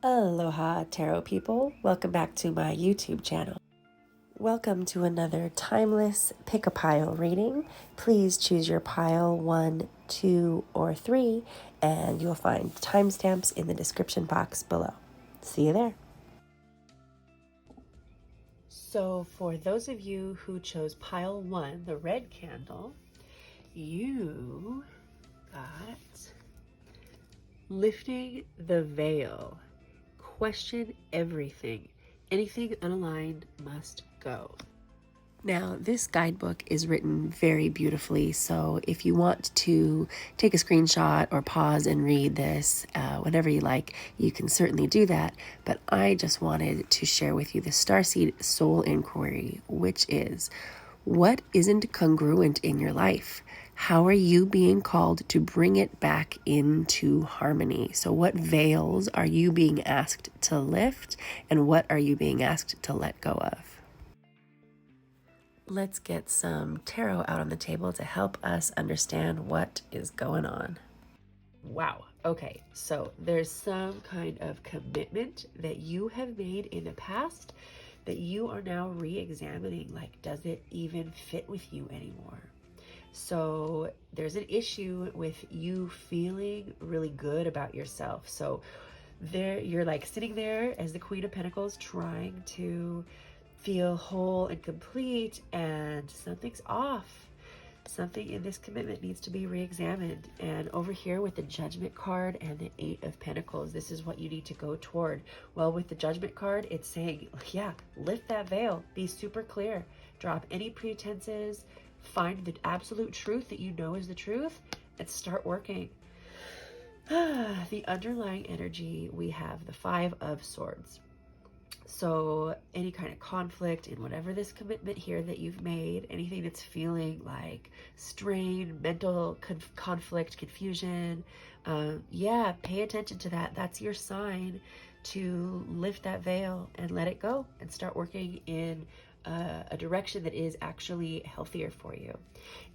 Aloha tarot people, welcome back to my YouTube channel. Welcome to another timeless pick a pile reading. Please choose your pile 1, 2, or 3 and you'll find timestamps in the description box below. See you there. So for those of you who chose pile 1, the red candle, you got lifting the veil. Question everything. Anything unaligned must go. Now, this guidebook is written very beautifully, so if you want to take a screenshot or pause and read this whenever you like, you can certainly do that. But I just wanted to share with you the Starseed Soul Inquiry, which is, what isn't congruent in your life? How are you being called to bring it back into harmony? So what veils are you being asked to lift, and what are you being asked to let go of? Let's get some tarot out on the table to help us understand what is going on. Wow. Okay, so there's some kind of commitment that you have made in the past that you are now re-examining. Like, does it even fit with you anymore? So there's an issue with you feeling really good about yourself. So there, you're like sitting there as the Queen of Pentacles, trying to feel whole and complete, and something's off. Something in this commitment needs to be re-examined. And over here with the Judgment card and the 8 of Pentacles, this is what you need to go toward. Well, with the Judgment card, it's saying, yeah, lift that veil, be super clear, drop any pretenses, find the absolute truth that you know is the truth, and start working. The underlying energy, we have the 5 of Swords. So any kind of conflict in whatever this commitment here that you've made, anything that's feeling like strain, mental conflict, confusion, yeah, pay attention to that. That's your sign to lift that veil and let it go and start working in a direction that is actually healthier for you.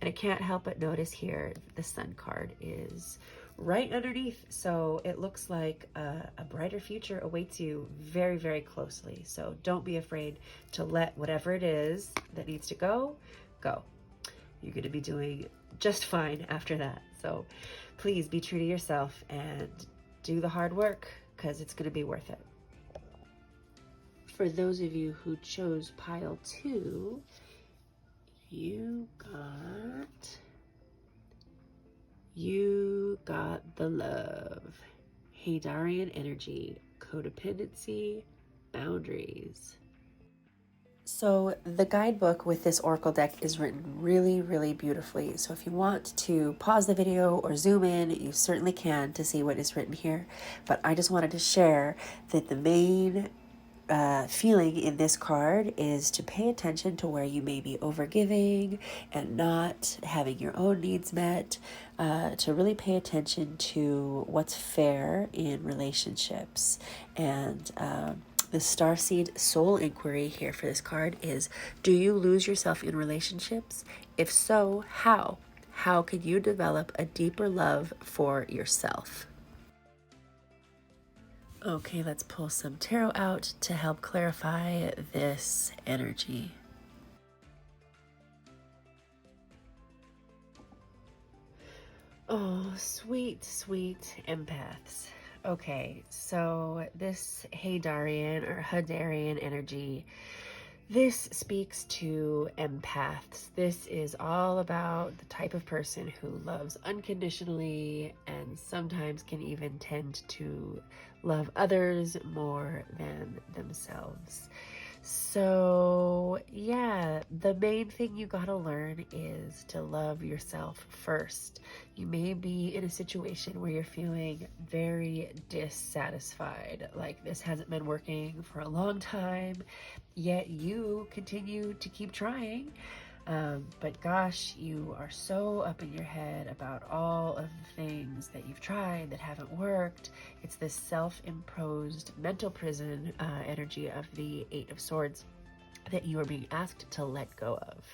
And I can't help but notice here the Sun card is right underneath, so it looks like a brighter future awaits you very, very closely. So don't be afraid to let whatever it is that needs to go. You're going to be doing just fine after that. So please be true to yourself and do the hard work, because it's going to be worth it. For those of you who chose pile 2, you got the love. Hadarian energy, codependency, boundaries. So the guidebook with this oracle deck is written really, really beautifully. So if you want to pause the video or zoom in, you certainly can to see what is written here. But I just wanted to share that the main feeling in this card is to pay attention to where you may be overgiving and not having your own needs met, to really pay attention to what's fair in relationships. And the Starseed Soul Inquiry here for this card is, do you lose yourself in relationships? If so, how? How can you develop a deeper love for yourself? Okay, let's pull some tarot out to help clarify this energy. Oh, sweet, sweet empaths. Okay, so this Hadarian or Hadarian energy, this speaks to empaths. This is all about the type of person who loves unconditionally and sometimes can even tend to love others more than themselves. So yeah, the main thing you gotta learn is to love yourself first. You may be in a situation where you're feeling very dissatisfied, like this hasn't been working for a long time, yet you continue to keep trying. But gosh, you are so up in your head about all of the things that you've tried that haven't worked. It's this self-imposed mental prison energy of the 8 of Swords that you are being asked to let go of.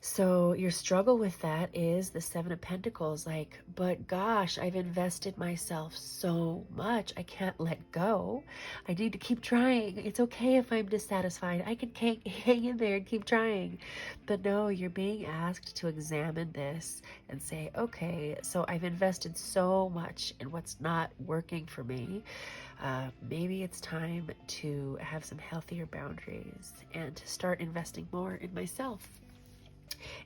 So your struggle with that is the Seven of Pentacles, like, but gosh, I've invested myself so much. I can't let go. I need to keep trying. It's okay if I'm dissatisfied. I can hang in there and keep trying. But no, you're being asked to examine this and say, okay, so I've invested so much in what's not working for me. Maybe it's time to have some healthier boundaries and to start investing more in myself.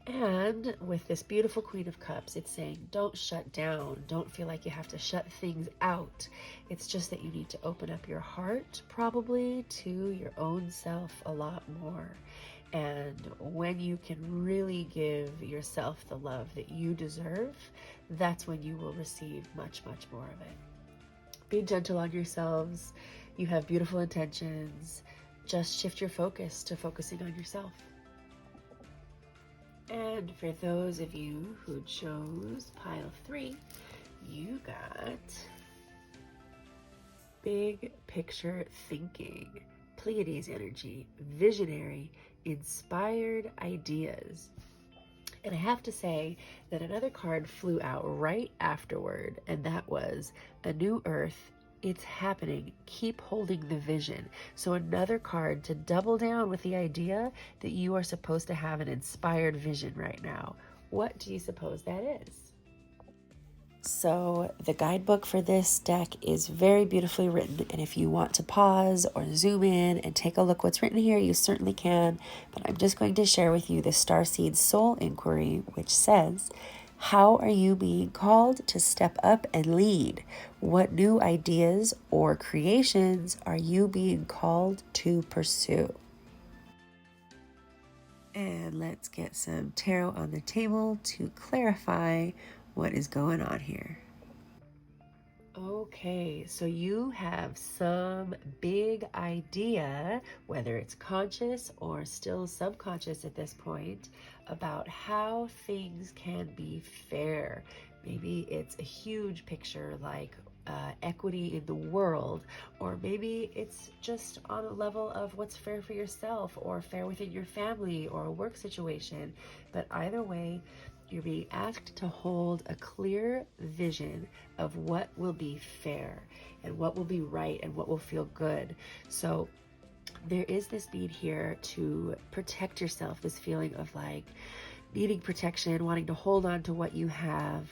And with this beautiful Queen of Cups, it's saying don't shut down. Don't feel like you have to shut things out. It's just that you need to open up your heart probably to your own self a lot more. And when you can really give yourself the love that you deserve, that's when you will receive much, much more of it. Be gentle on yourselves. You have beautiful intentions. Just shift your focus to focusing on yourself. And for those of you who chose pile 3, you got big picture thinking, Pleiades energy, visionary, inspired ideas. And I have to say that another card flew out right afterward, and that was a new earth. It's happening. Keep holding the vision. So another card to double down with the idea that you are supposed to have an inspired vision right now. What do you suppose that is? So the guidebook for this deck is very beautifully written, and if you want to pause or zoom in and take a look what's written here, you certainly can, but I'm just going to share with you the Starseed Soul Inquiry, which says, how are you being called to step up and lead? What new ideas or creations are you being called to pursue? And let's get some tarot on the table to clarify what is going on here. Okay, so you have some big idea, whether it's conscious or still subconscious at this point, about how things can be fair. Maybe it's a huge picture like equity in the world, or maybe it's just on a level of what's fair for yourself or fair within your family or a work situation. But either way, you're being asked to hold a clear vision of what will be fair and what will be right and what will feel good. So there is this need here to protect yourself, this feeling of like needing protection, wanting to hold on to what you have.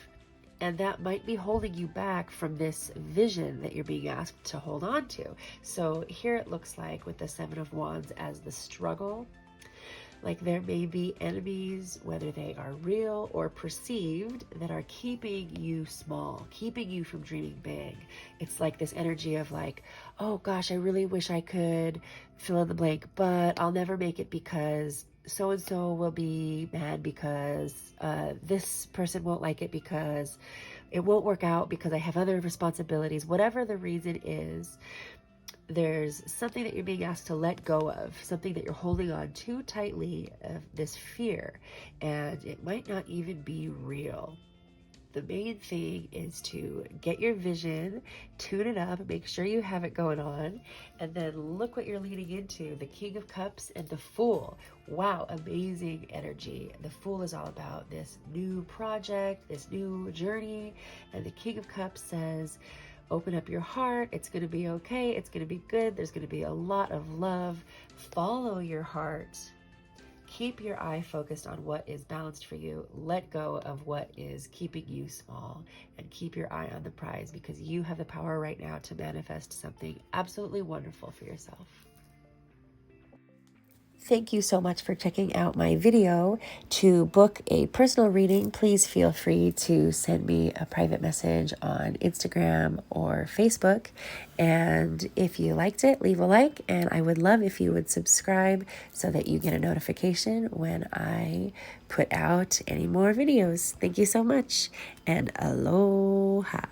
And that might be holding you back from this vision that you're being asked to hold on to. So here it looks like with the Seven of Wands as the struggle. Like there may be enemies, whether they are real or perceived, that are keeping you small, keeping you from dreaming big. It's like this energy of like, oh gosh, I really wish I could fill in the blank, but I'll never make it because so-and-so will be mad because this person won't like it because it won't work out because I have other responsibilities. Whatever the reason is, there's something that you're being asked to let go of, something that you're holding on too tightly of, this fear, and it might not even be real. The main thing is to get your vision, tune it up, make sure you have it going on, and then look what you're leading into. The King of Cups and the Fool. Wow, amazing energy. The Fool is all about this new project, this new journey, and the King of Cups says, open up your heart. It's going to be okay. It's going to be good. There's going to be a lot of love. Follow your heart. Keep your eye focused on what is balanced for you. Let go of what is keeping you small and keep your eye on the prize, because you have the power right now to manifest something absolutely wonderful for yourself. Thank you so much for checking out my video. To book a personal reading, please feel free to send me a private message on Instagram or Facebook. And if you liked it, leave a like, and I would love if you would subscribe so that you get a notification when I put out any more videos. Thank you so much, and aloha.